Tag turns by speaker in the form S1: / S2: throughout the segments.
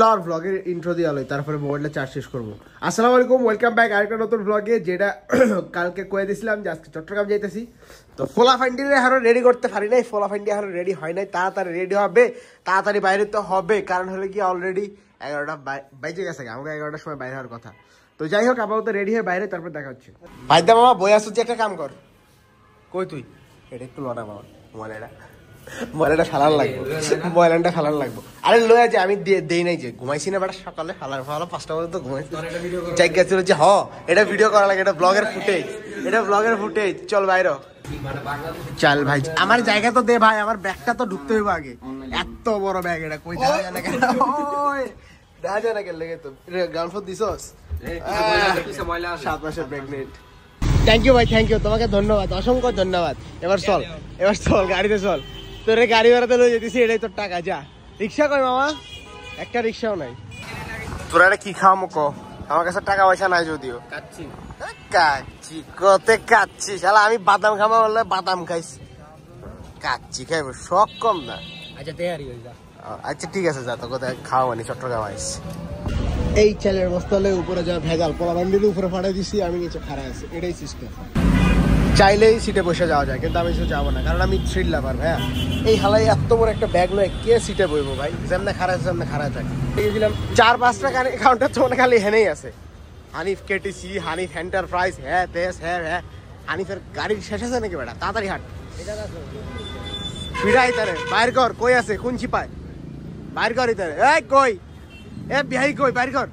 S1: লর ব্লগের ইন্ট্রো দিয়ে আলোই তারপরে মোবাইলটা চার্জ শেষ করবো। আসসালামু আলাইকুম, ওয়েলকাম ব্যাক আরেকটা নতুন ব্লগে, যেটা কালকে কয়ে দিয়েছিলাম যে আজকে চট্টগ্রাম যাইতেছি। তো ফোলা ফান্ডিরে এখনো রেডি করতে পারি নাই, ফোলা ফান্ডি এখনো রেডি হয় নাই, তাড়াতাড়ি রেডি হবে, তাড়াতাড়ি বাইরে তো হবে, কারণ হলে কি অলরেডি 11টা বাইজে গেছে, আমাকে 11টার সময় বাইরে হওয়ার কথা। তো যাই হোক, আপাতত রেডি হয়ে বাইরে, তারপর দেখা হচ্ছে। ভাইদা মামা বই আসছি, একটা কাম কর, কই তুই এটা একটু লড়া মামা, ময়লাটা ফালার লাগবো, ময়লাটা ফালার লাগবো। আরে লয়ে আছে, আমি দেই নাই যে ঘুমাইছি না বেটা, সকালে ফালার ফালা 5টা পর্যন্ত ঘুমাইছি, জায়গা ছিল যে এটা ভিডিও করা লাগে, এটা ব্লগের ফুটেজ, এটা ব্লগের ফুটেজ। চল বাইরে চল ভাই, আমার জায়গা তো দে ভাই, আমার ব্যাগটা তো ঢুকতে হইব আগে, এত বড় ব্যাগ, এটা কই দেখা যায় না কেন, দেখা যায় না কেন লেগে, তো গ্রাউন্ড ফ্লোর দিছস 7 মাসের প্রেগনেন্ট। থ্যাংক ইউ ভাই, থ্যাংক ইউ, তোমাকে ধন্যবাদ, অসংখ্য ধন্যবাদ। এবার চল গাড়িতে চল, তোর গাড়ি ভাড়াতে লয়ে যেতেছি, এটাই তোর টাকা। যা রিক্সা কই মামা, একটা রিক্সাও নাই। তোরা এটা কি খাওয়ামো ক, আমার কাছে টাকা পয়সা নাই, যদিও কাচ্ছি কতে কাচ্ছি, শালা আমি বাদাম খামা বললে বাদাম খাইছি, কাচ্ছি খাইব শখ কম না। আচ্ছা তৈরি হয়ে যা, আচ্ছা ঠিক আছে, যা তো কোথায় খাওয়ানি, চট্টগ্রাম আইসি। এই ছেলের বস্তালে উপরে যা ভেজাল, পোলাবান্ডির উপরে ফাটাই দিছি, আমি নিচে খাড়া আছি, এটাই সিস্টেম। চাইলেই সিটে বসে যাওয়া যায়, কিন্তু আমি যাবো না, কারণ আমি থ্রিল লাভার ভাইয়া। এই হালাই এত বড় একটা ব্যাগ নয়, কে সিটে বইবো ভাই, যেমনে খাড়া আছে যেমনে খাড়া থাকে। গেছিলাম 4-5টা কাউন্টার, তো খালি হেনেই আছে, হানিফ কেটিসি, হানিফ এন্টারপ্রাইজ, হ্যাঁ তেস, হ্যাঁ হানিফের গাড়ি শেষ আছে নাকি বেটা, তাড়াতাড়ি হাট ফিরাই তারে বাইর কর, কই আছে কোন চিপায়, বাইর কর ইতারে, এই কই এ বিহাই কই, বাইর কর।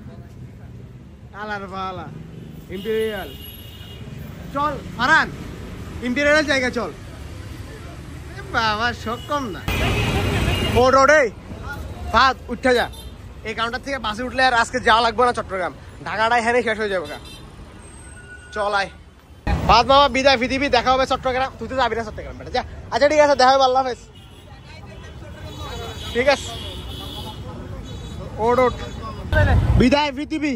S1: আলার বালা ইম্পেরিয়াল, চল ফারান ইম্পেরিয়াল জায়গা চল, বাবা শখ কম না। ও রোডে ফাদ উঠে যা, এই কাউন্টার থেকে বাসে উঠলে আর আজকে যাওয়া লাগবে না চট্টগ্রাম, ঢাকাটাই হেনে শেষ হয়ে যাবে। চল আয় ফাদ মামা, বিদায় পৃথিবী, দেখা হবে চট্টগ্রাম। তুই তো যাবি না চট্টগ্রাম বেটা, যা। আচ্ছা ঠিক আছে, দেখা হবে, আল্লাহ হাফেজ, ঠিক আছে। ওট বিদায় পৃথিবী,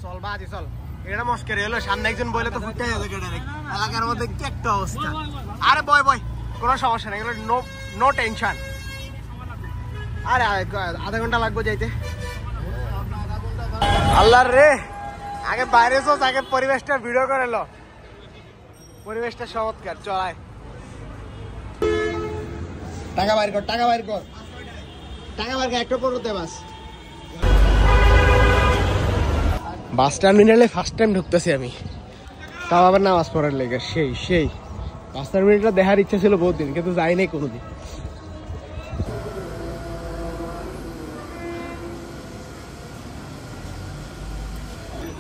S1: চল বাজি চল। এটা মস্কের হলো, সামনে একজন বইলে তো ফুটে যাবে এলাকার মধ্যে, কি একটা অবস্থা। আরে বয় কোনো সমস্যা নেই, এগুলো নো টেনশন। আরে আধা ঘন্টা লাগবে যাইতে। আল্লাহর রে, আগে বাইরে চল, আগে পরিবেশটা ভিডিও করে লো, পরিবেশটা চমৎকার। চল আয়, টাকা বাইর কর, একটা পড়তে বাস টার্মিনালে ফার্স্ট টাইম ঢুকতেছি আমি, তাও আবার নামাজ পড়ার লেগে। সেই বাস টার্মিনালটা দেখার ইচ্ছা ছিল বহুত দিন, কিন্তু যাই নাই কোনোদিন।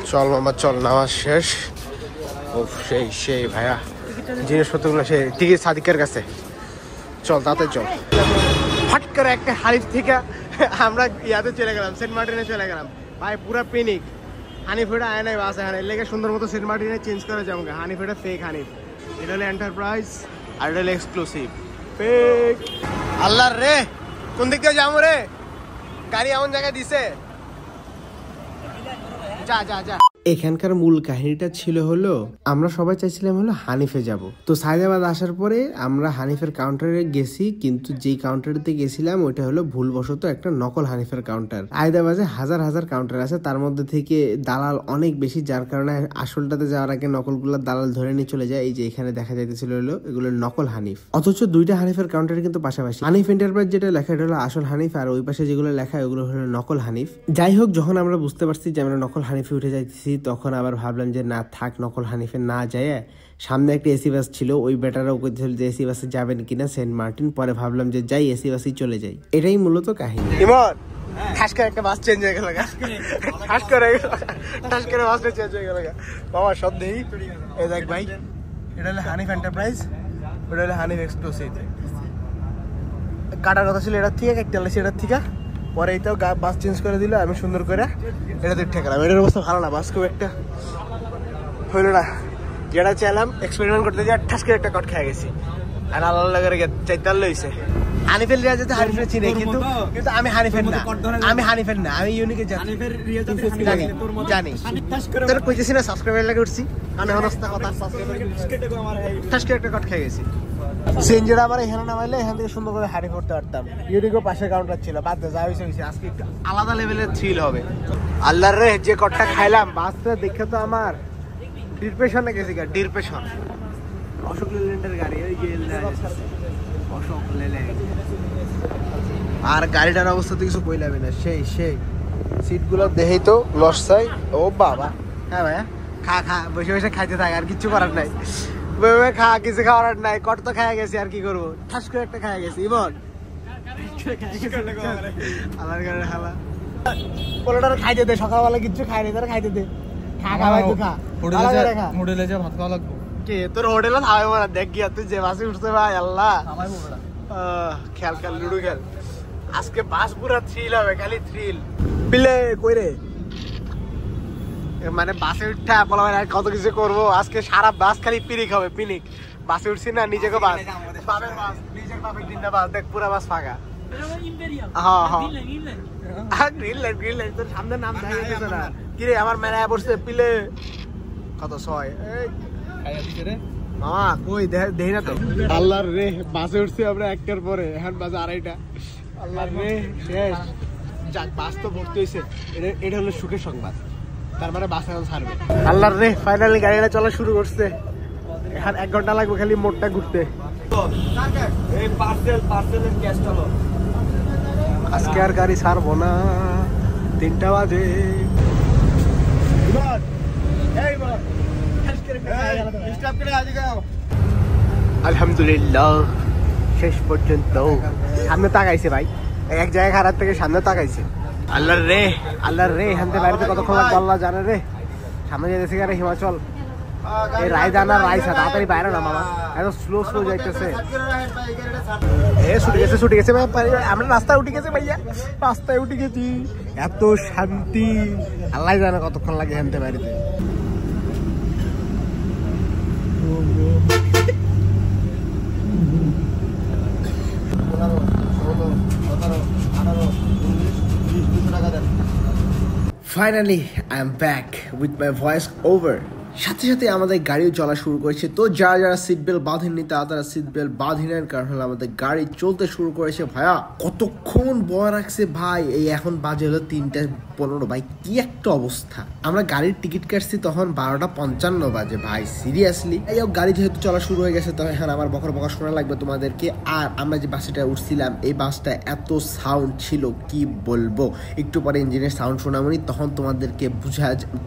S1: চল মামা চল, নামাজ শেষ। ও সেই ভাইয়া, জিনিসপত্রগুলো সেই টিকিট সাদিকের কাছে। চল তাতে চল, হট করে একটা হানিফ থেকে আমরা ইয়াতে চলে গেলাম, সেন্ট মার্টিনে চলে গেলাম ভাই, পুরা পিনিক। হানিফ এটা আয় নাই, বাস এখানে লেগে সুন্দর মতো সেন্ট মার্টিনে চেঞ্জ করে যাবো। হানিফ এটা ফেক হানিফ, এটা হলো এন্টারপ্রাইজ, আর এটা হলো এক্সক্লুসিভ ফেক। আল্লাহর রে, কোন দিক দিয়ে যাবো রে, গাড়ি এমন জায়গায় দিছে, যা। এখানকার মূল কাহিনীটা ছিল হলো, আমরা সবাই চাইছিলাম হলো হানিফে যাব। তো সায়দাবাদ আসার পরে আমরা হানিফের কাউন্টারে গেছি, কিন্তু যেই কাউন্টারতে গেছিলাম ওইটা হলো ভুলবশত একটা নকল হানিফের কাউন্টার। সায়দাবাদে হাজার কাউন্টার আছে, তার মধ্যে থেকে দালাল অনেক বেশি, যার কারণে আসলটাতে যাওয়ার আগে নকলগুলো দালাল ধরে নিয়ে চলে যায়। এই যে এখানে দেখা যাইতেছিল হলো এগুলো নকল হানিফ, অথচ 2টা হানিফের কাউন্টার কিন্তু পাশাপাশি। হানিফ এন্টারপ্রাইজ যেটা লেখা এটা হলো আসল হানিফ, আর ওই পাশে যেগুলো লেখা ওগুলো হলো নকল হানিফ। যাই হোক, যখন আমরা বুঝতে পারছি যে আমরা নকল হানিফে উঠে যাইতেছি, তখন আবার ভাবলাম যে না থাক, নকল হানিফে না যায়। সামনে একটা এসি বাস ছিল, ওই বেটারাও কইছিল যে এসি বাসে যাবেন কিনা সেন্ট মার্টিন। পরে ভাবলাম যে যাই, এসি বাসেই চলে যাই। এটাই মূলত কাহিনী। ইমন ঠাস করে একটা বাস চেঞ্জ হয়ে গেল, ঠাস করে বাসটা চেঞ্জ হয়ে গেল বাবা, সব দেই। এই দেখ ভাই, এটা হলো হানিফ এন্টারপ্রাইজ, ওটা হলো হানিফ এক্সক্লুসিভ। কাটার কথা ছিল এটার থেকে, একটা এটার থেকে, পরে এইটাও বাস চেঞ্জ করে দিল। আমি সুন্দর করে এটা দেখতে গেলাম, এটার অবস্থা ভালো না, বাস খুব একটা হইল না। যেটা চাইলাম এক্সপেরিমেন্ট করতে, যে ঠাস করে একটা কট খেয়ে গেছি, আর আল্লাহ লাগে চাইতে লইছে। হানিফের রিয়া যেতে হানিফের চিনে কিন্তু কিন্তু আমি হানিফের না আমি ইউনিকের জানি জানি তোর কইতেছি না সাবস্ক্রাইবার লাগে উঠছি মানে অনস্তা কথা ঠাস করে একটা কট খেয়ে গেছি সেঞ্জেরা আমার এখানে নামাইলে এখান থেকে সুন্দর করে হাড়ি করতে পারতাম ইউনিকও পাশে কাউন্টার ছিল বাদ যা হয়েছে আজকে একটু আলাদা লেভেলের থ্রিল হবে আল্লাহর রে যে কটটা খাইলাম বাসটা দেখে তো আমার ডিপ্রেশনে গেছি ডিপ্রেশন অশোক লেল্যান্ডের গাড়ি ওই গেল অশোক লেল্যান্ড আর গাড়িটার অবস্থা তো কিছু কইলাবি না সেই সিটগুলো দেখেই তো লস চাই ও বাবা হ্যাঁ ভাইয়া খা বসে বসে খাইতে থাক আর কিছু করার নাই খা কিছু খাওয়ার নাই কট তো খাইয়া গেছি আর কি করবো ঠাস করে একটা খাইয়া গেছি ইমন আল্লাহর গাড়ির হালা পোলাটার খাইতে দে সকালবেলা কিছু খাইনি তারা খাইতে দে খা ভাই তুই খা হোটেলে যা ভাত খাওয়া লাগবে কে তোর হোটেলে খাওয়াই মনে দেখ গিয়া তুই যে বাসে উঠছে ভাই আল্লাহ খেল লুডো খেল আজকে বাস পুরা থ্রিল হবে খালি থ্রিল পিলে কই রে মানে বাসে উঠা বলা আর কত কিছু করবো আজকে সারা বাস খালি পিনিক হবে পিনিক বাসে উঠছি না নিজেকে বাস বাপের বাস নিজের বাপের তিনটা বাস দেখ পুরা বাস ফাঁকা গ্রিন লাইন তোর সামনে নাম যাইতেছে না কিরে আমার মেলায় পড়ছে পিলে কত ছয় মামা কই দেখি না তো আল্লাহর রে বাসে উঠছি আমরা একটার পরে এখন বাজে 2:30 আল্লাহর রে শেষ যাক বাস তো ভর্তি হয়েছে এটা হলো সুখের সংবাদ তার মানে বাস এখন ছাড়বে আল্লাহর রে ফাইনালি গাড়িটা চলা শুরু করছে এখন 1 ঘন্টা লাগবে খালি মোড়টা ঘুরতে আজকে আর গাড়ি ছাড়বো না 3টা বাজে আলহামদুলিল্লাহ শেষ পর্যন্ত সামনে তাকাইছে ভাই এক জায়গায় খারাপ থেকে সামনে তাকাইছে আল্লাহর রে এখান থেকে বাড়িতে কতক্ষণ লাগবে আল্লাহ জানে রে সামনে যেতেছে গাড়ি হিমাচল এই রায়দানা রাইসা তাড়াতাড়ি বাইরে না মামা এত স্লো যাইতেছে ছুটে গেছে ভাই আমরা রাস্তায় উঠে গেছি এত শান্তি আল্লাহ জানে কতক্ষণ লাগে এখান থেকে বাড়িতে Finally, I am back with my voice over. সাথে সাথে আমাদের গাড়িও চলা শুরু করেছে তো যারা সিট বেল্ট বাঁধেননি তারা সিট বেল্ট বাঁধিনের কারণ হলো আমাদের গাড়ি চলতে শুরু করেছে ভাইয়া কতক্ষণ বয় রাখছে ভাই এই এখন বাজে হলো 3:15 ভাই কি একটা অবস্থা আমরা গাড়ির টিকিট কাটছি তখন 12:55 বাজে ভাই সিরিয়াসলি এই গাড়ি যেহেতু চলা শুরু হয়ে গেছে তখন এখন আমার বকর শোনা লাগবে তোমাদেরকে আর আমরা যে বাসটা উঠছিলাম এই বাসটা এত সাউন্ড ছিল কি বলবো একটু পরে ইঞ্জিনের সাউন্ড শোনাবনি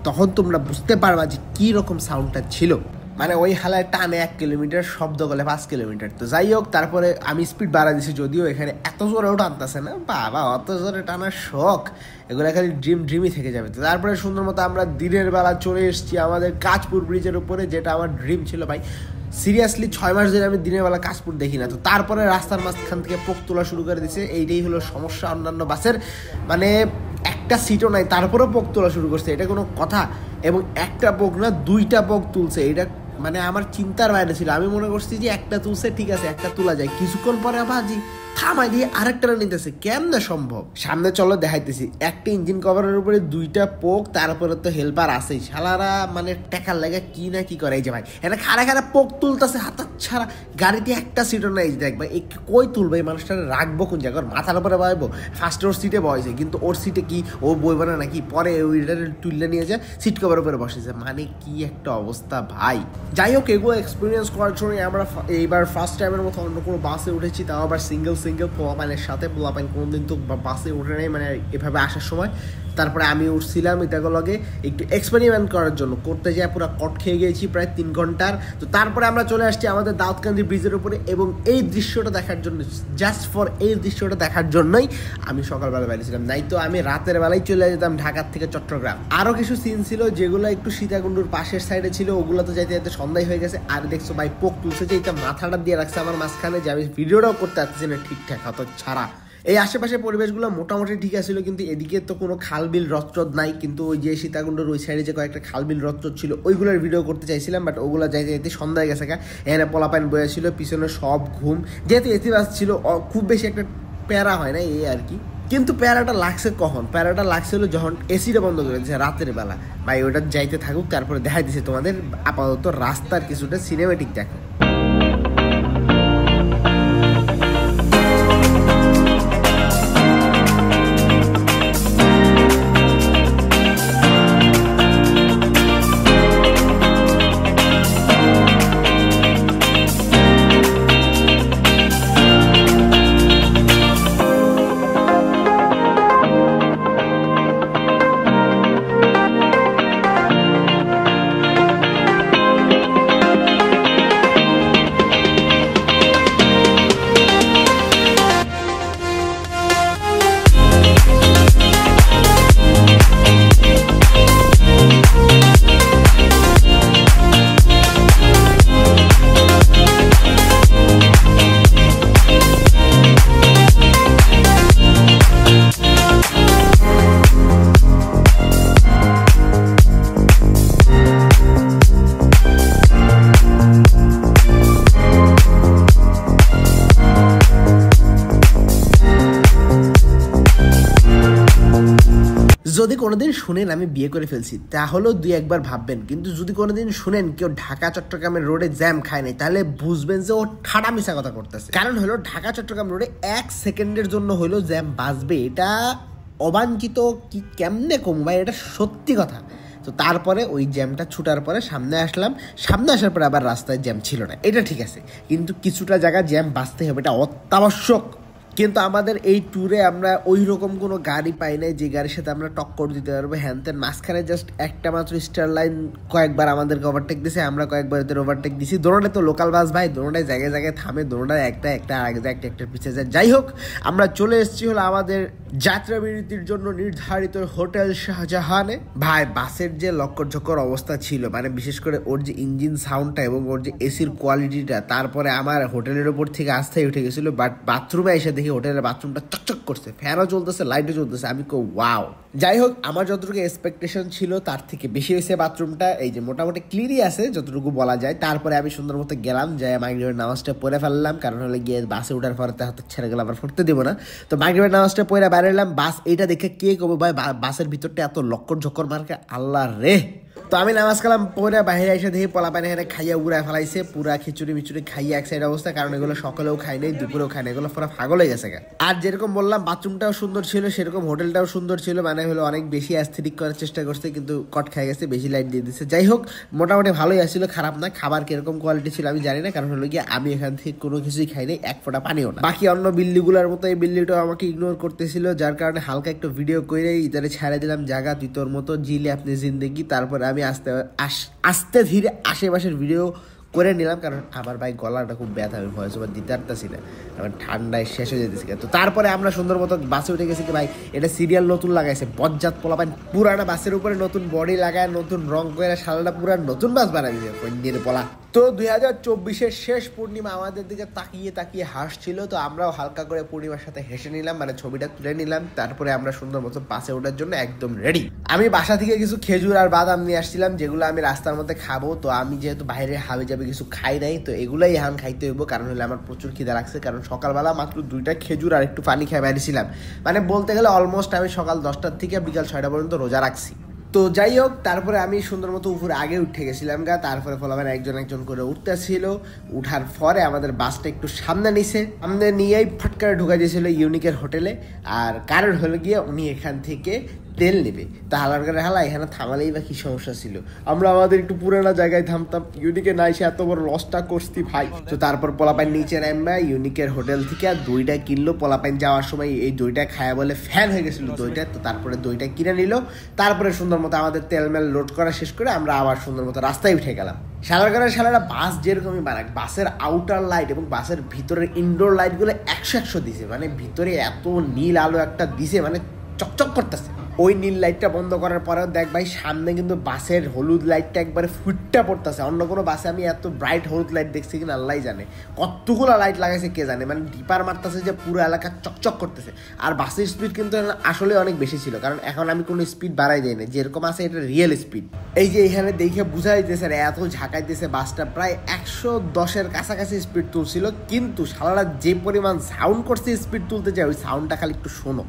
S1: তখন তোমরা বুঝতে পারবা যে কি রকম সাউন্ডটা ছিল মানে ওই হালায় টানে 1 কিলোমিটার শব্দ করলে 5 কিলোমিটার তো যাই হোক তারপরে আমি স্পিড বাড়া দিছি যদিও এখানে এত জোরেও টানতেছে না বাবা অত জোরে টানার শখ এগুলো খালি ড্রিমই থেকে যাবে তো তারপরে সুন্দর মতো আমরা দিনের বেলা চলে এসেছি আমাদের কাঁচপুর ব্রিজের উপরে যেটা আমার ড্রিম ছিল ভাই সিরিয়াসলি 6 মাস ধরে আমি দিনের বেলা কাঁচপুর দেখি না তো তারপরে রাস্তার মাঝখান থেকে পোক তোলা শুরু করে দিছে এইটাই হলো সমস্যা অন্যান্য বাসের মানে একটা সিটও নাই তারপরেও পোক তোলা শুরু করছে এটা কোনো কথা এবং একটা পোক না 2টা পোক তুলছে এটা মানে আমার চিন্তার বাইরে ছিল আমি মনে করছি যে একটা তুলছে ঠিক আছে একটা তোলা যায় কিছুক্ষণ পরে আবার থামাই দিয়ে আরেকটা নিতেছে কেমনে সম্ভব সামনে চলো দেখাইতেছি একটা ইঞ্জিন কভারের উপরে 2টা পোক তারপরে তো হেল্পার আছেই শালারা মানে টেকার লাগে কি না কি করে এই যে ভাই এটা খাড়া পোক তুলতেছে হাতার ছাড়া গাড়িতে একটা সিটও নাই দেখ ভাই কই তুলবে এই মানুষটা রাখবো কোন জায়গায় মাথার উপরে বয়বো ফার্স্টে ওর সিটে বয়েছে কিন্তু ওর সিটে কি ও বইবে না নাকি পরে ওইটা তুললে নিয়ে যায় সিট কভারের উপরে বসেছে মানে কি একটা অবস্থা ভাই যাই হোক এগুলো এক্সপিরিয়েন্স করার জন্য আমরা এইবার ফার্স্ট টাইমের মতো অন্য কোনো বাসে উঠেছি তাও আবার সিঙ্গেল পোলাপাইনের সাথে পোলাপাইন কোনোদিন তো বাসে উঠে নেই মানে এভাবে আসার সময় তারপরে আমি উঠছিলাম এটাকে লগে একটু এক্সপেরিমেন্ট করার জন্য করতে যাই পুরো কট খেয়ে গিয়েছি প্রায় 3 ঘন্টার তো তারপরে আমরা চলে আসছি আমাদের দাউদকান্দি ব্রিজের উপরে এবং এই দৃশ্যটা দেখার জন্য জাস্ট ফর এই দৃশ্যটা দেখার জন্যই আমি সকালবেলা বেরিয়েছিলাম নাই তো আমি রাতের বেলায় চলে যেতাম ঢাকার থেকে চট্টগ্রাম আরও কিছু সিন ছিল যেগুলো একটু সীতাকুণ্ডুর পাশের সাইডে ছিল ওগুলো তো যাইতে যাইতে সন্ধ্যায় হয়ে গেছে আর দেখছো ভাই পোক তুলছে যে এটা মাথাটা দিয়ে রাখছে আমার মাঝখানে যে আমি ভিডিওটাও করতে পারতেছি না ঠিকঠাক হয়তো ছাড়া এই আশেপাশের পরিবেশগুলো মোটামুটি ঠিক আছিল, কিন্তু এদিকে তো কোনো খালবিল হ্রদ নাই, কিন্তু ওই যে সীতাকুণ্ডের ওই সাইডে যে কয়েকটা খালবিল হ্রদ ছিল ওইগুলোর ভিডিও করতে চাইছিলাম, বাট ওগুলো যাইতে যাইতে সন্ধ্যা গেছে। এখানে পোলাপাইন বয়ে ছিল, পিছনে সব ঘুম, যেহেতু এসি বাস ছিল খুব বেশি একটা প্যারা হয় না এই আর কি। কিন্তু প্যারাটা লাগছে কখন? প্যারাটা লাগছিল যখন এসিটা বন্ধ করে দিয়েছে রাতের বেলা। ভাই ওটা যাইতে থাকুক, তারপরে দেখাই দিছে তোমাদের আপাতত রাস্তার কিছুটা সিনেমেটিক দেখো। যদি কোনোদিন শুনেন আমি বিয়ে করে ফেলছি তাহলেও দুই একবার ভাববেন, কিন্তু যদি কোনোদিন শুনেন কেউ ঢাকা চট্টগ্রামের রোডে জ্যাম খায় নাই তাহলে বুঝবেন যে ও ঠাডা মিশা কথা করতেছে। কারণ হলো ঢাকা চট্টগ্রাম রোডে 1 সেকেন্ডের জন্য হলো জ্যাম বাঁচবে, এটা অবাঞ্ছিত কি কেমনে কমবে, এটা সত্যি কথা। তো তারপরে ওই জ্যামটা ছুটার পরে সামনে আসলাম, সামনে আসার পরে আবার রাস্তায় জ্যাম ছিল না, এটা ঠিক আছে, কিন্তু কিছুটা জায়গা জ্যাম বাঁচতে হবে, এটা অত্যাবশ্যক। কিন্তু আমাদের এই ট্যুরে আমরা ওই রকম কোনো গাড়ি পাই নাই যে গাড়ির সাথে আমরা টক্কর দিতে পারবো। হ্যানতেন মাঝখানে জাস্ট একটা মাত্র স্টার লাইন কয়েকবার আমাদেরকে ওভারটেক দিছে, আমরা কয়েকবার এদের ওভারটেক দিছি। দোনোটাই তো লোকাল বাস ভাই, দোনোটাই জায়গায় জায়গায় থামে, দোনোটাই একটা আগে যায় একটা পিছিয়ে যায়। যাই হোক, আমরা চলে এসেছি হলো আমাদের যাত্রা বিরতির জন্য নির্ধারিত হোটেল শাহজাহানে। ভাই বাসের যে লক্কর ঝক্কর অবস্থা ছিল, মানে বিশেষ করে ওর যে ইঞ্জিন সাউন্ডটা এবং ওর যে এসির কোয়ালিটিটা, তারপরে আমার হোটেলের ওপর থেকে আস্থায় উঠে গেছিলো। বাট বাথরুমে এসে দেখি হোটেলের বাথরুমটা চকচক করছে, ফ্যানও চলতেছে, লাইটও চলতেছে, আমি কো ওয়াও। যাই হোক, আমার যতটুকু এক্সপেকটেশন ছিল তার থেকে বেশি হয়েছে বাথরুমটা, এই যে মোটামুটি ক্লিনই আছে যতটুকু বলা যায়। তারপরে আমি সুন্দর মতো গেলাম, যাই মাগরিবের নামাজটা পড়ে ফেললাম, কারণ হলে গিয়ে বাসে ওঠার পরে হাতে ছেড়ে গেলে আবার ফুটতে দিব না। তো মাগরিবের নামাজটা পড়ে বেরোলাম। বাস এইটা দেখে কে কবে ভাই বাসের ভিতরটা এত লক্কর ঝক্কর মার্কে, আল্লাহ রে। তো আমি নামাজ কালাম পরে বাইরে এসে দেখি পোলাপানি এখানে খাইয়া উড়ায় ফেলাইছে, পুরা খিচুড়ি মিচুড়ি খাইয়া এক সাইড অবস্থা, কারণ এগুলো সকালেও খাই নাই, দুপুরেও খাই নাই, এগুলো পুরো পাগল হয়ে গেছে। আর যেরকম বললাম বাথরুমটাও সুন্দর ছিল, সেরকম হোটেলটাও সুন্দর ছিল, মানে হলো অনেক বেশি অ্যাস্থেটিক করার চেষ্টা করছে, কিন্তু কট খাই গেছে, বেশি লাইট দিয়ে দিচ্ছে। যাই হোক, মোটামুটি ভালোই আসছিল, খারাপ না। খাবার কিরকম কোয়ালিটি ছিল আমি জানি না, কারণ হলো গিয়ে আমি এখান থেকে কোনো কিছুই খাই নাই, এক ফোঁটা পানিও না। বাকি অন্য বিল্ডিগুলোর মতো এই বিল্ডিটাও আমাকে ইগনোর করতেছিল, যার কারণে হালকা একটু ভিডিও করে ইতারে ছেড়ে দিলাম, জায়গা তুই তোর মতো জিলে আপনি জিন্দেগি। তারপরে আমি আস্তে ধীরে আশেপাশের ভিডিও করে নিলাম, কারণ আমার ভাই গলাটা খুব ব্যথা, আমি ভয়েস ওভার দিতে পারতেছি না, আমার ঠান্ডায় শেষ হয়ে যেতেছি। তো তারপরে আমরা সুন্দর মতো বাসে উঠে গেছি। ভাই এটা সিরিয়াল নতুন লাগাইছে, বজ্জাত পোলাপান, পুরানা বাসের উপরে নতুন বডি লাগায়, নতুন রং করে শালটা পুরা নতুন বাস বানাই দিয়েছে পন্ডির পোলা। তো 2024-এর শেষ পূর্ণিমা আমাদের দিকে তাকিয়ে তাকিয়ে হাসছিল, তো আমরাও হালকা করে পূর্ণিমার সাথে হেসে নিলাম, মানে ছবিটা তুলে নিলাম। তারপরে আমরা সুন্দর মতো বাসে ওঠার জন্য একদম রেডি। আমি বাসা থেকে কিছু খেজুর আর বাদাম নিয়ে আসছিলাম, যেগুলো আমি রাস্তার মধ্যে খাবো। তো আমি যেহেতু বাইরে হাবে যাবে কিছু খাই নাই, তো এগুলাই এখন খাইতে হইব, কারণ হলে আমার প্রচুর খিদা লাগছে। কারণ সকালবেলা মাত্র 2টা খেজুর আর একটু পানি খেয়ে বেরিয়েছিলাম, মানে বলতে গেলে অলমোস্ট আমি সকাল 10টার থেকে বিকাল 6টা পর্যন্ত রোজা রাখছি। তো যাই হোক, তারপরে আমি সুন্দর মতো উপরে আগে উঠে গেছিলাম গা। তারপরে ফলাফল একজন করে উঠতেছিল, উঠার পরে আমাদের বাসটা একটু সামনে নিছে, সামনে নিয়েই ফটকারে ঢুকাই দিয়েছিল ইউনিকের হোটেলে। আর কারণ হলো গিয়ে উনি এখান থেকে তেল নেবে, তা হালার করে হালা এখানে থামালেই বা কি সমস্যা ছিল, আমরা আমাদের একটু পুরানা জায়গায় থামতাম, ইউনিকে না এসে এত বড় লসটা করছি ভাই। তো তারপর পোলাপাইন নিচে নামবা ইউনিকের হোটেল থেকে আর দইটা কিনলো। পোলাপাইন যাওয়ার সময় এই দইটা খায়া বলে ফ্যান হয়ে গেছিল দইটা, তো তারপরে দইটা কিনে নিল। তারপরে সুন্দর মতো আমাদের তেলমেল লোড করা শেষ করে আমরা আবার সুন্দর মতো রাস্তায় উঠে গেলাম। শালারা বাস যেরকমই বানাক, বাসের আউটার লাইট এবং বাসের ভিতরের ইনডোর লাইটগুলো 100 দিছে, মানে ভিতরে এত নীল আলো একটা দিছে, মানে চকচক করতেছে। ওই নীল লাইটটা বন্ধ করার পরেও দেখ ভাই সামনে কিন্তু বাসের হলুদ লাইটটা একবারে ফুটটা পড়তেছে। অন্য কোনো বাসে আমি এত ব্রাইট হলুদ লাইট দেখছি কিনা আল্লাহ জানে, কতগুলো লাইট লাগাইছে কে জানে, মানে ডিপার মারতেছে যে পুরো এলাকা চকচক করতেছে। আর বাসের স্পিড কিন্তু আসলে অনেক বেশি ছিল, কারণ এখন আমি কোনো স্পিড বাড়াই দিই না, যেরকম আছে এটা রিয়েল স্পিড। এই যে এখানে দেখে বুঝা যাইতেছে এত ঝাঁকাইতেছে বাসটা, প্রায় 110-এর কাছাকাছি স্পিড তুলছিল, কিন্তু সারারা যে পরিমাণ সাউন্ড করছে স্পিড তুলতে যায় ওই সাউন্ডটা খালি একটু শোনো।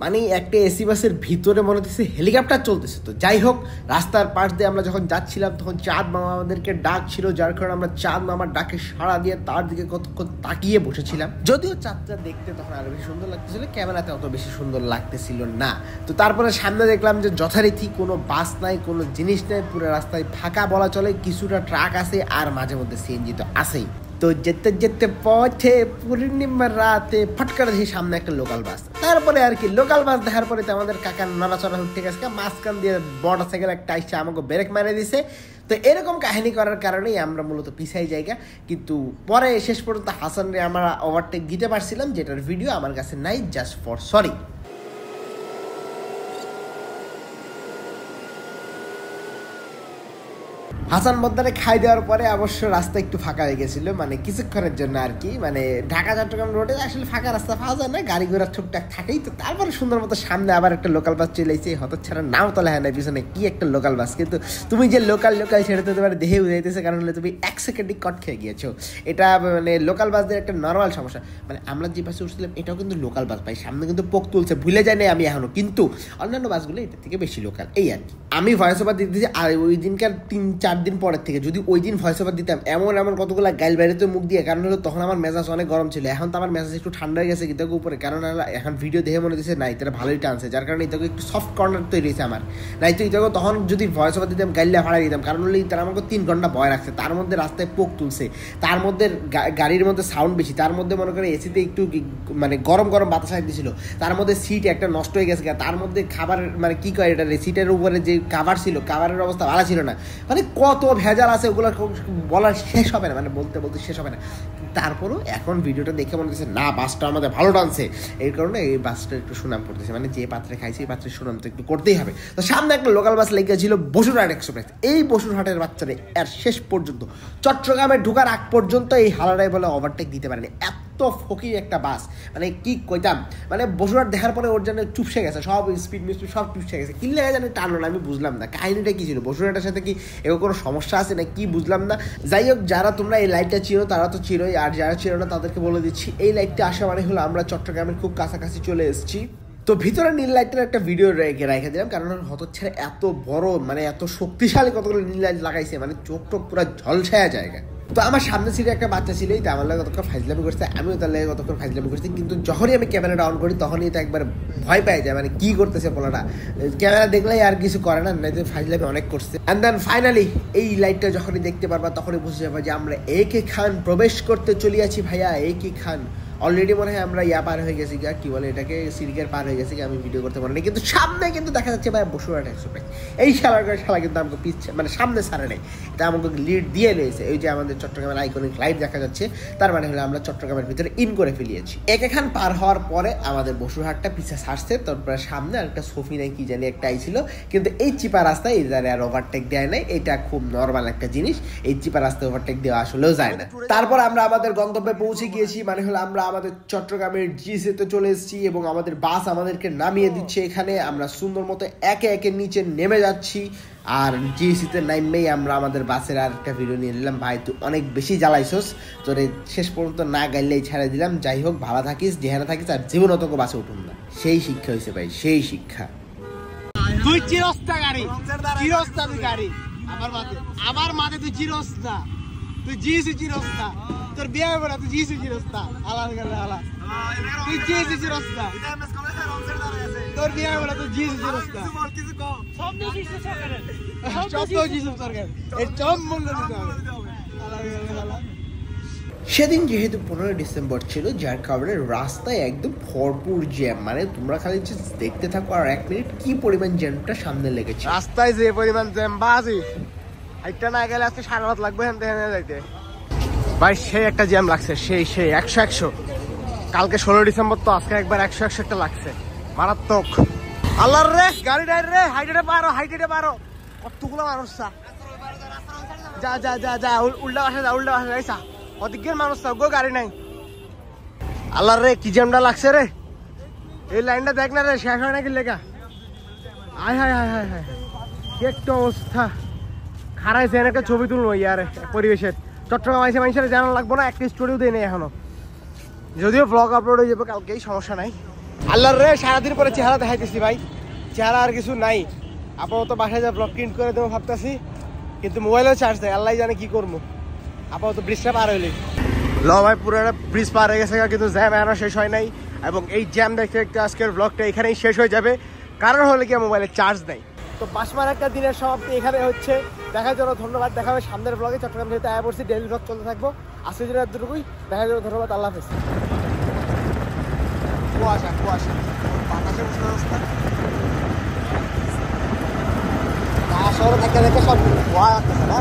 S1: মানে একটা এসি বাসের ভিতরে মনে হচ্ছে হেলিকপ্টার চলতেছে। তো যাই হোক, রাস্তার পাশ দিয়ে আমরা যখন যাচ্ছিলাম তখন চাঁদ মামা আমাদেরকে ডাক ছিল, যার কারণে আমরা চাঁদ মামার ডাকে সাড়া দিয়ে তার দিকে কতক্ষণ তাকিয়ে বসেছিলাম। যদিও চাঁদটা দেখতে তখন আরো বেশি সুন্দর লাগতেছিল, ক্যামেরাতে অত বেশি সুন্দর লাগতেছিল না। তো তারপরে সামনে দেখলাম যে যথারীতি কোনো বাস নাই, কোনো জিনিস নাই, পুরো রাস্তায় ফাঁকা বলা চলে, কিছুটা ট্রাক আছে আর মাঝে মধ্যে সিএনজি তো আছেই। তো যেতে যেতে পথে পূর্ণিমার রাতে ফট করে দেখি সামনে একটা লোকাল বাস। তারপরে আর কি লোকাল বাস দেখার পরে তো আমাদের কাকার নড়াচড়া উঠে গেছে, মাঝখান দিয়ে মোটর সাইকেল একটা আসছে আমাকে ব্রেক মেরে দিছে। তো এরকম কাহিনী করার কারণেই আমরা মূলত পিছাই জায়গা, কিন্তু পরে শেষ পর্যন্ত হাসানরে আমরা ওভারটেক দিতে পারছিলাম, যেটার ভিডিও আমার কাছে নাই, জাস্ট ফর সরি। হাসান বদ্দারে খাই দেওয়ার পরে অবশ্য রাস্তা একটু ফাঁকা হয়ে গেছিল, মানে কিছুক্ষণের জন্য আর কি। মানে ঢাকা চট্টগ্রাম রোডে আসলে ফাঁকা রাস্তা পাওয়া যায় না, গাড়ি ঘোড়া টুকটাক থাকেই। তো তারপরে সুন্দর মতো সামনে আবার একটা লোকাল বাস চলে এসেছে, হতচ্ছাড়া নাও তো লেখা নাই পিছনে কি একটা লোকাল বাস, কিন্তু তুমি যে লোকাল ছেড়ে দিতে পারে দেহে বুঝাইতেছে, কারণ হলে তুমি 1 সেকেন্ডই কট খেয়ে গিয়েছো। এটা মানে লোকাল বাসদের একটা নর্মাল সমস্যা। মানে আমরা যে বাসে উঠছিলাম এটাও কিন্তু লোকাল বাস ভাই, সামনে কিন্তু পোক তুলছে, ভুলে যায় না আমি এখনো, কিন্তু অন্যান্য বাসগুলো এটার থেকে বেশি লোকাল, এই আর কি। আমি ভয়েস ওভার দিতেছি, আর ওই দিনকার 3-4 দিন পরের থেকে যদি ওই দিন ভয়েস ওভার দিতাম এমন কতগুলো গাইল বাইরেতে মুখ দিয়ে, কারণ হলো তখন আমার মেজাজ অনেক গরম ছিল। এখন তো আমার মেজাজ একটু ঠান্ডা হয়ে গেছে গীতাকে উপরে, কারণ এখন ভিডিও দেখে মনে হচ্ছে না এটা ভালোই টানছে, যার কারণে এটাকে একটু সফট কর্নার তৈরি হয়েছে আমার। নাই তো এটাকে তখন যদি ভয়েস ওভার দিতাম গাইল্লা ভাড়া দিতাম, কারণ হলে তারা আমাকে 3 ঘন্টা ভয় রাখছে, তার মধ্যে রাস্তায় পোক তুলছে, তার মধ্যে গাড়ির মধ্যে সাউন্ড বেশি, তার মধ্যে মনে করে এসিতে একটু মানে গরম বাতাস দিয়েছিল, তার মধ্যে সিট একটা নষ্ট হয়ে গেছে, তার মধ্যে খাবার মানে কি কয় এটা সিটের উপরে যে কাভার ছিল কাভারের অবস্থা ভালো ছিল না, মানে কত ভেজাল আছে ওগুলো বলার শেষ হবে না, মানে বলতে শেষ হবে না। তারপরও এখন ভিডিওটা দেখে মনে হচ্ছে না বাসটা আমাদের ভালো টানছে, এই কারণে এই বাসটা একটু সুনাম করতেছে, মানে যে পাত্রে খাইছে এই পাত্রের সুনাম তো একটু করতেই হবে। তো সামনে একটা লোকাল বাস লেগে ছিল বসুরহাট এক্সপ্রেস। এই বসুরহাটের বাচ্চারা এর শেষ পর্যন্ত চট্টগ্রামে ঢোকার আগ পর্যন্ত এই হালারাই বলে ওভারটেক দিতে পারেনি, এত ফকির একটা বাস, মানে কি কইতাম, মানে বসুরহাট দেখার পরে ওর জন্য চুপসে গেছে, সব স্পিড সব চুপসে গেছে, কি লেগে জানি টানলো না, আমি বুঝলাম না কাহিনীটা কি ছিল, বসুরহাটের সাথে কি এরকম কোনো সমস্যা আছে না কি বুঝলাম না। যাই হোক, যারা তোমরা এই লাইটটা চিনো তারা তো চিনোই, আর যারা চিনো না তাদেরকে বলে দিচ্ছি এই লাইটটা আসা মানে হলো আমরা চট্টগ্রামের খুব কাছাকাছি চলে এসেছি। তো ভিতরে নীল লাইটের একটা ভিডিও রেখে দিলাম, কারণ হতচ্ছাড়া এত বড় মানে এত শক্তিশালী কতগুলো নীল লাইট লাগাইছে, মানে চোখ টোক পুরো ঝলসায়া জায়গা। তো আমার সামনে সিটে একটা বাচ্চা ছিল, তো আমার লাগে কতক্ষণ ফাইজলামি করছে, আমিও তার লাগে কতক্ষণ ফাইজলামি করছি, কিন্তু যখনই আমি ক্যামেরাটা অন করি তখনই তো একবার ভয় পাই যায়, মানে কি করতেছে পোলাটা, ক্যামেরা দেখলেই আর কিছু করে না, নাই তো ফাইজলামি অনেক করছে। অ্যান্ড দেন ফাইনালি এই লাইটটা যখনই দেখতে পারবা তখনই বুঝতে যাবে যে আমরা একে খান প্রবেশ করতে চলিয়াছি ভাইয়া, একে খান। অলরেডি মনে হয় আমরা পার হয়ে গেছি, কি বলে এটাকে সিরিকের পার হয়ে গেছি, আমি ভিডিও করতে পারিনি, কিন্তু সামনে কিন্তু দেখা যাচ্ছে ভাই বসুরহাট এক্সপ্রেস। এই শালা কিন্তু আমাকে পিছনে মানে সামনে ছাড়ে নেই, এটা আমাকে লিড দিয়ে রয়েছে। এই যে আমাদের চট্টগ্রামের আইকনিক লাইট দেখা যাচ্ছে, তার মানে হলো আমরা চট্টগ্রামের ভিতরে ইন করে ফেলিয়েছি। এখান পার হওয়ার পরে আমাদের বসুরহাটটা পিছিয়ে ছাড়ছে, তারপরে সামনে আরেকটা সফি নাই কি জানি একটা আইছিল, কিন্তু এই চিপা রাস্তায় এই জায়গায় আর ওভারটেক দেয় নাই, এটা খুব নর্মাল একটা জিনিস, এই চিপা রাস্তায় ওভারটেক দেওয়া আসলেও যায় না। তারপর আমরা আমাদের গন্তব্যে পৌঁছে গিয়েছি, মানে হলো আমরা আমাদের চট্টগ্রামের জিসিতে চলে এসেছি এবং আমাদের বাস আমাদেরকে নামিয়ে দিচ্ছে এখানে। আমরা সুন্দর মতো একে একে নিচে নেমে যাচ্ছি, আর জিসিতে নামবেই আমরা আমাদের বাসের আর একটা ভিডিও নিয়ে নিলাম। ভাই তুই অনেক বেশি জ্বালাইছস, তোরে শেষ পর্যন্ত না গাইলেই ছেড়ে দিলাম। যাই হোক, ভালো থাকিস, যেখানে থাকিস, আর জীবন তোকে বাসে উঠুন না। সেই শিক্ষা হয়েছে ভাই, সেই শিক্ষা। তুই চিরস্তা গাড়ি, চিরস্তা তুই গাড়ি আমার মাঝে তুই চিরস্তা, তুই জিসি চিরস্তা, তোর বিয়ে হবে না, তুই জিসি চিরস্তা, আলাদা করে আলাদা, তুই জিসি চিরস্তা, তোর বিয়ে হবে না, তুই জিসি চিরস্তা, সব তো জিসি সরকার, এই সব মূল্য দিতে হবে, আলাদা। সেদিন যেহেতু 15 ডিসেম্বর ছিল, যার কারণে রাস্তায় একদম ভরপুর জ্যাম, মানে তোমরা খালি দেখতে থাকো আর 1 মিনিট কি পরিমাণ জ্যামটা সামনে লেগেছে। রাস্তায় যে পরিমাণ জ্যাম বাজি হাইটটা না গেলে আজকে 7:30 লাগবে এখান থেকে যাইতে। ভাই সেই একটা জ্যাম লাগছে, সেই 100 কালকে 16 ডিসেম্বর, তো আজকে একবার 100 একটা লাগছে, মারাত্মক। আল্লাহর রে গাড়ি ডাইর রে, হাইটে পারো কতগুলো মানুষ। যা যা যা যা উল্টা বাসা যাইছা, অধিকের মানুষ গো, গাড়ি নাই। আল্লাহর রে কি জ্যামটা লাগছে রে, এই লাইনটা দেখ না রে, শেষ হয় নাকি লেখা। আয় হায় হায় হায় হায়, কি একটা অবস্থা। খারাইছে একটা ছবি তুলবো ইয়ার পরিবেশের। চট্টগ্রাম আইসে মানুষের জানা লাগবো না, একটা স্টোরিও দেয় নেই এখনো, যদিও ব্লগ আপলোড হয়ে যাবে কালকেই, সমস্যা নাই। আল্লাহর রে সারাদিন পরে চেহারা দেখাইতেছি ভাই, চেহারা আর কিছু নাই। আপাতত বাসায় যা ব্লগ প্রিন্ট করে দেবো ভাবতেছি, কিন্তু মোবাইলেও চার্জ দেয়, আল্লাহ জানে কি করবো। আপাতত ব্রিজটা পার হইলি ল ভাই, পুরো একটা ব্রিজ পার হয়ে গেছে, কিন্তু জ্যাম এখনো শেষ হয় নাই। এবং এই জ্যাম দেখতে দেখতে আজকের ব্লগটা এখানেই শেষ হয়ে যাবে, কারণ হলে কি মোবাইলে চার্জ নেই। তো বাসমার একটা দিনের সমাপ্তি এখানে হচ্ছে। দেখার জন্য ধন্যবাদ, দেখা হবে সামনের ব্লগে। চট্টগ্রাম যেহেতু আয়া পড়ছি, ডেইলি ব্লগ চলতে থাকবো। আজকের জন্য এতটুকুই, দেখার জন্য ধন্যবাদ, আল্লাহ হাফেজ। কুয়াশা বাতাসের অবস্থা শহরে থাকতে সব ভয় লাগতেছে না।